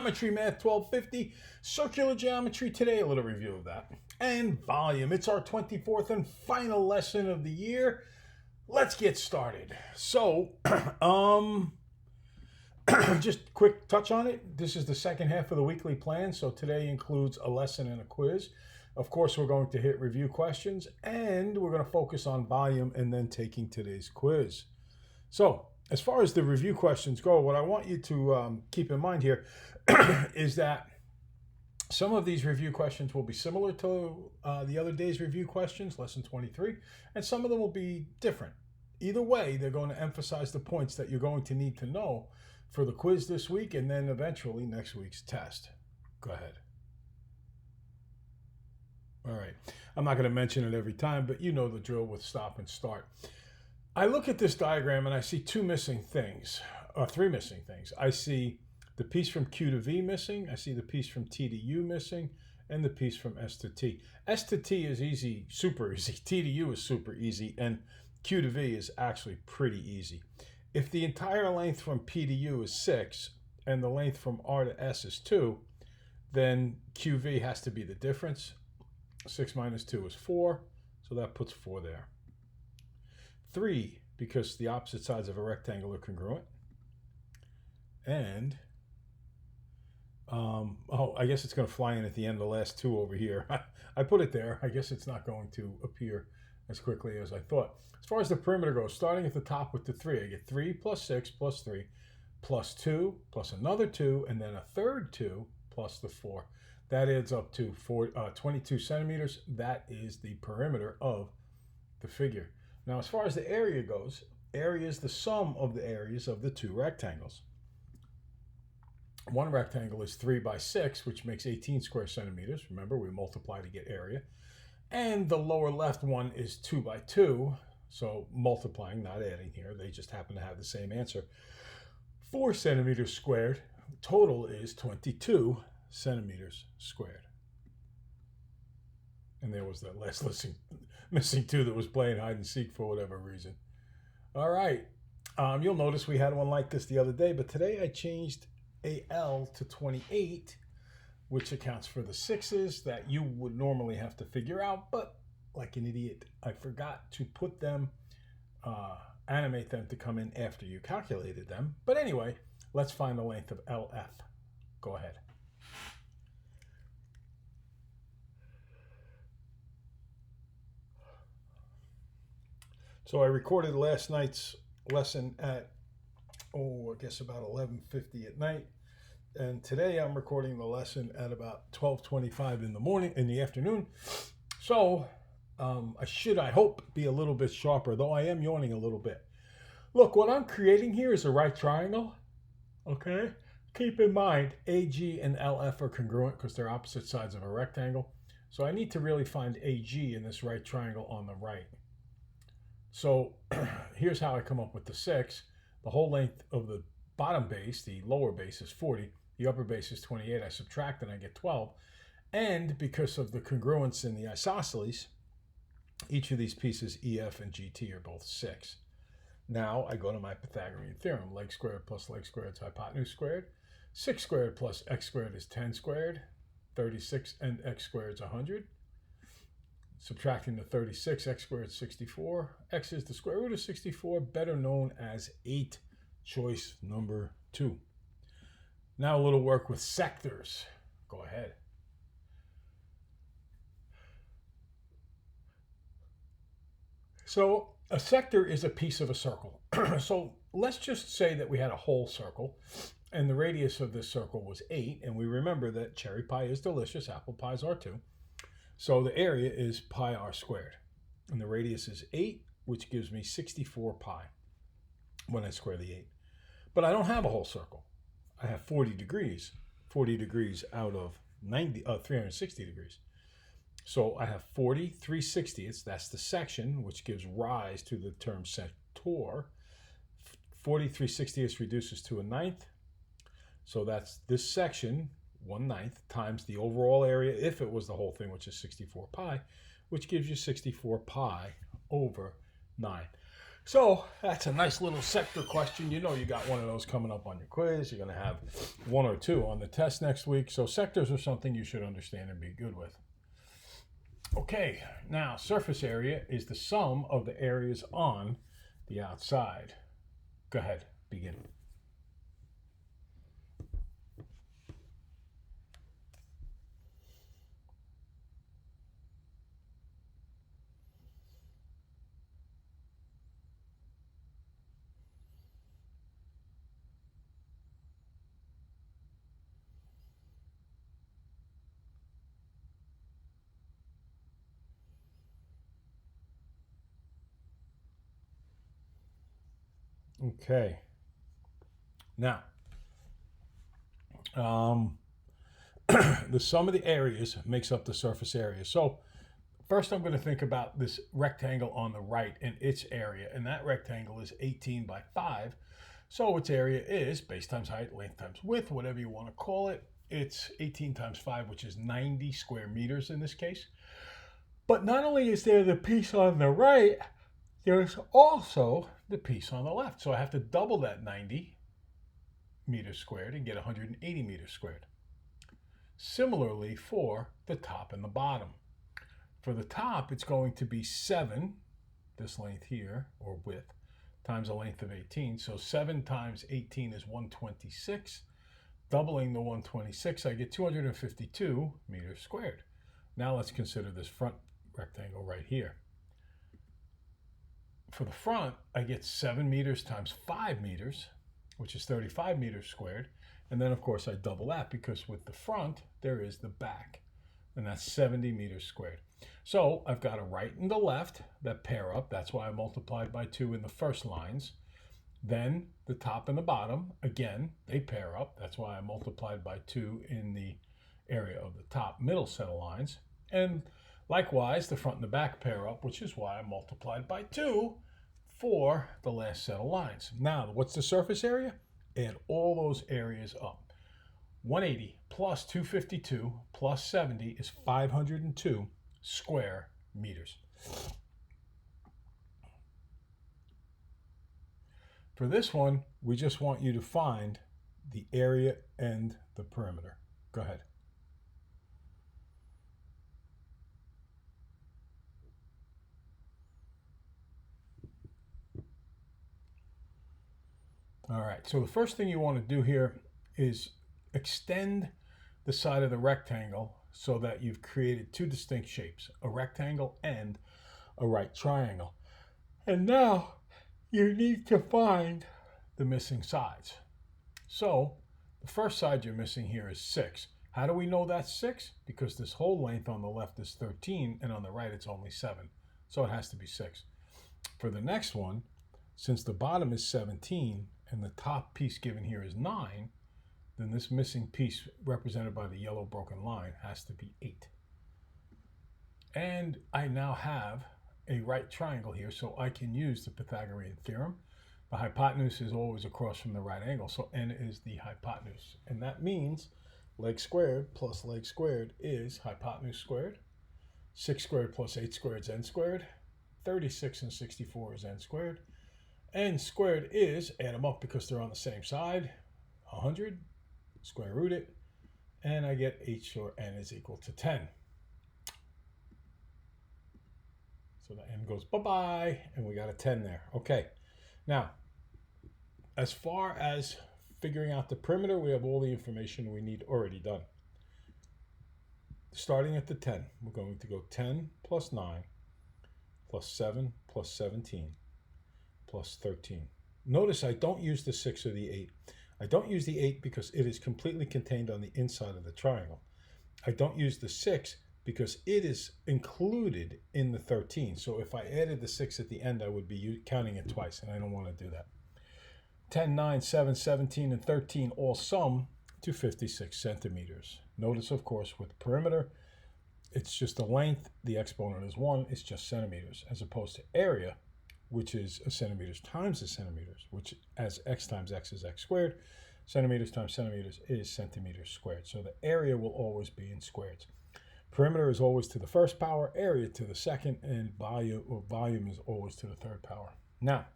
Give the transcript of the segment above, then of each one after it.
Geometry Math 1250, circular geometry today, a little review of that. And volume, it's our 24th and final lesson of the year. Let's get started. So, just quick touch on it. This is the second half of the weekly plan, so today includes a lesson and a quiz. Of course, we're going to hit review questions, and we're going to focus on volume and then taking today's quiz. So, as far as the review questions go, what I want you to keep in mind here is that some of these review questions will be similar to the other day's review questions, lesson 23, and some of them will be different. Either way, they're going to emphasize the points that you're going to need to know for the quiz this week and then eventually next week's test. Go ahead. All right. I'm not going to mention it every time, but you know the drill with stop and start. I look at this diagram and I see three missing things. I see the piece from Q to V missing, I see the piece from T to U missing, and the piece from S to T. S to T is easy, super easy. T to U is super easy, and Q to V is actually pretty easy. If the entire length from P to U is 6 and the length from R to S is 2, then QV has to be the difference. 6 minus 2 is 4, so that puts 4 there. 3, because the opposite sides of a rectangle are congruent. And, I guess it's going to fly in at the end of the last 2 over here. I put it there. I guess it's not going to appear as quickly as I thought. As far as the perimeter goes, starting at the top with the 3, I get 3 plus 6 plus 3 plus 2 plus another 2 and then a third 2 plus the 4. That adds up to 22 centimeters. That is the perimeter of the figure. Now, as far as the area goes, area is the sum of the areas of the 2 rectangles. One rectangle is 3 by 6, which makes 18 square centimeters. Remember, we multiply to get area. And the lower left one is 2 by 2, so multiplying, not adding here. They just happen to have the same answer. 4 centimeters squared. Total is 22 centimeters squared. And there was that last missing 2 that was playing hide and seek for whatever reason. All right. You'll notice we had one like this the other day, but today I changed a L to 28, which accounts for the 6s that you would normally have to figure out, but like an idiot, I forgot to put them, animate them to come in after you calculated them. But anyway, let's find the length of LF. Go ahead. So I recorded last night's lesson at, I guess about 11:50 at night. And today I'm recording the lesson at about 12:25 in the afternoon. So I hope, be a little bit sharper, though I am yawning a little bit. Look, what I'm creating here is a right triangle, okay? Keep in mind, AG and LF are congruent because they're opposite sides of a rectangle. So I need to really find AG in this right triangle on the right. So here's how I come up with the 6. The whole length of the bottom base, the lower base, is 40. The upper base is 28. I subtract and I get 12. And because of the congruence in the isosceles, each of these pieces, EF and GT, are both 6. Now I go to my Pythagorean theorem. Leg squared plus leg squared is hypotenuse squared. 6 squared plus x squared is 10 squared. 36 and x squared is 100. Subtracting the 36, x squared is 64. X is the square root of 64, better known as 8, choice number 2. Now a little work with sectors. Go ahead. So a sector is a piece of a circle. So let's just say that we had a whole circle, and the radius of this circle was 8, and we remember that cherry pie is delicious, apple pies are too. So the area is pi r squared, and the radius is 8, which gives me 64 pi when I square the 8. But I don't have a whole circle. I have 40 degrees out of 360 degrees. So I have 40 3/60ths, that's the section, which gives rise to the term sector. 40 3/60ths reduces to a ninth. So that's this section, 1/9, times the overall area, if it was the whole thing, which is 64 pi, which gives you 64 pi over 9. So that's a nice little sector question. You know you got one of those coming up on your quiz. You're going to have one or two on the test next week. So sectors are something you should understand and be good with. Okay, now surface area is the sum of the areas on the outside. Go ahead, begin. Okay. Now, the sum of the areas makes up the surface area. So first I'm going to think about this rectangle on the right and its area. And that rectangle is 18 by 5. So its area is base times height, length times width, whatever you want to call it. It's 18 times 5, which is 90 square meters in this case. But not only is there the piece on the right, there's also the piece on the left. So I have to double that 90 meters squared and get 180 meters squared. Similarly for the top and the bottom. For the top, it's going to be 7, this length here, or width, times a length of 18. So 7 times 18 is 126. Doubling the 126, I get 252 meters squared. Now let's consider this front rectangle right here. For the front, I get 7 meters times 5 meters, which is 35 meters squared. And then, of course, I double that because with the front, there is the back. And that's 70 meters squared. So I've got a right and a left that pair up. That's why I multiplied by 2 in the first lines. Then the top and the bottom, again, they pair up. That's why I multiplied by 2 in the area of the top middle set of lines. And likewise, the front and the back pair up, which is why I multiplied by 2 for the last set of lines. Now, what's the surface area? Add all those areas up. 180 plus 252 plus 70 is 502 square meters. For this one, we just want you to find the area and the perimeter. Go ahead. All right, so the first thing you want to do here is extend the side of the rectangle so that you've created two distinct shapes, a rectangle and a right triangle. And now you need to find the missing sides. So the first side you're missing here is 6. How do we know that's 6? Because this whole length on the left is 13 and on the right it's only 7. So it has to be 6. For the next one, since the bottom is 17 and the top piece given here is 9, then this missing piece represented by the yellow broken line has to be 8. And I now have a right triangle here, so I can use the Pythagorean theorem. The hypotenuse is always across from the right angle, so n is the hypotenuse. And that means leg squared plus leg squared is hypotenuse squared. 6 squared plus 8 squared is n squared. 36 and 64 is n squared. N squared is, add them up because they're on the same side, 100, square root it, and I get h or n is equal to 10. So the n goes bye-bye, and we got a 10 there. Okay, now, as far as figuring out the perimeter, we have all the information we need already done. Starting at the 10, we're going to go 10 plus 9 plus 7 plus 17 plus 13. Notice I don't use the 6 or the 8. I don't use the 8 because it is completely contained on the inside of the triangle. I don't use the 6 because it is included in the 13. So if I added the 6 at the end, I would be counting it twice, and I don't want to do that. 10, 9, 7, 17, and 13 all sum to 56 centimeters. Notice, of course, with perimeter, it's just the length. The exponent is 1. It's just centimeters, as opposed to area, which is a centimeters times a centimeters, which as x times x is x squared. Centimeters times centimeters is centimeters squared. So the area will always be in squares. Perimeter is always to the first power, area to the second, and volume is always to the third power. Now,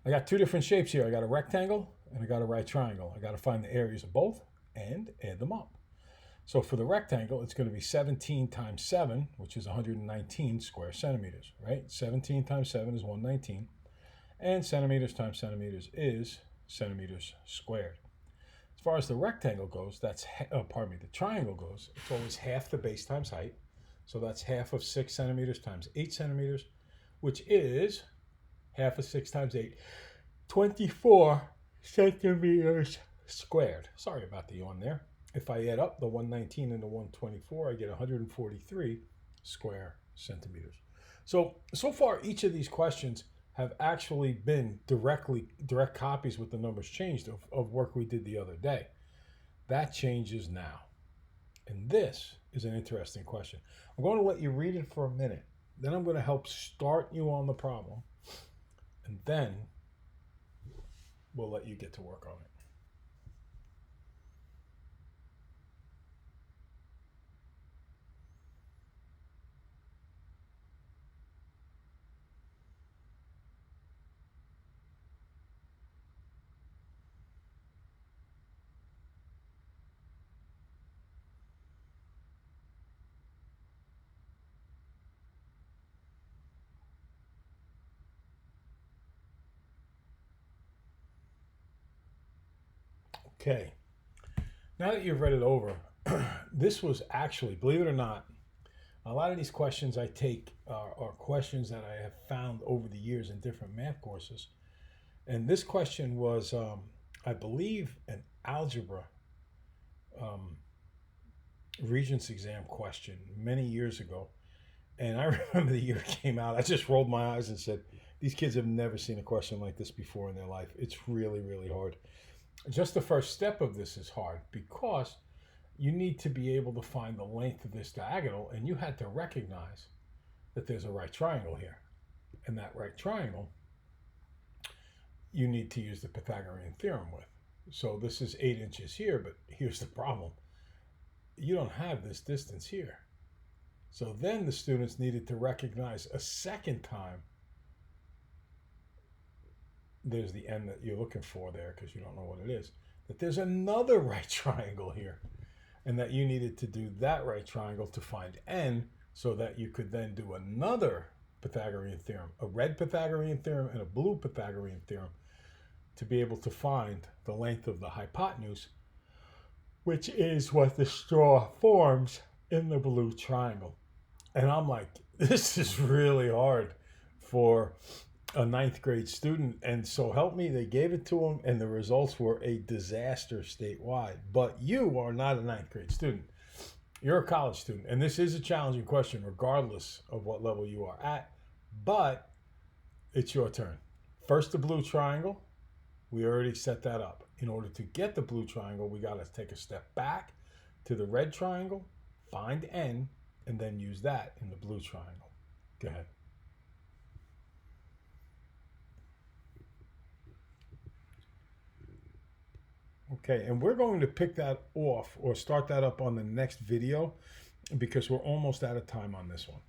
I got two different shapes here. I got a rectangle and I got a right triangle. I got to find the areas of both and add them up. So for the rectangle, it's going to be 17 times 7, which is 119 square centimeters, right? 17 times 7 is 119. And centimeters times centimeters is centimeters squared. As far as the rectangle goes, the triangle goes, it's always half the base times height. So that's half of 6 centimeters times 8 centimeters, which is half of 6 times 8, 24 centimeters squared. Sorry about the yawn there. If I add up the 119 and the 124, I get 143 square centimeters. So far, each of these questions have actually been direct copies with the numbers changed of work we did the other day. That changes now. And this is an interesting question. I'm going to let you read it for a minute. Then I'm going to help start you on the problem. And then we'll let you get to work on it. Okay. Now that you've read it over, this was actually, believe it or not, a lot of these questions I take are questions that I have found over the years in different math courses. And this question was, I believe, an algebra Regents exam question many years ago. And I remember the year it came out, I just rolled my eyes and said, these kids have never seen a question like this before in their life. It's really, really hard. Just the first step of this is hard because you need to be able to find the length of this diagonal, and you had to recognize that there's a right triangle here. And that right triangle, you need to use the Pythagorean theorem with. So this is 8 inches here, but here's the problem. You don't have this distance here. So then the students needed to recognize a second time, there's the end that you're looking for there because you don't know what it is, that there's another right triangle here, and that you needed to do that right triangle to find n so that you could then do another Pythagorean theorem, a red Pythagorean theorem and a blue Pythagorean theorem, to be able to find the length of the hypotenuse, which is what the straw forms in the blue triangle. And I'm like, this is really hard for a 9th grade student. And so help me, they gave it to them, and the results were a disaster statewide. But you are not a 9th grade student. You're a college student. And this is a challenging question, regardless of what level you are at. But it's your turn. First, the blue triangle. We already set that up. In order to get the blue triangle, we got to take a step back to the red triangle, find n, and then use that in the blue triangle. Go ahead. Okay, and we're going to pick that off or start that up on the next video because we're almost out of time on this one.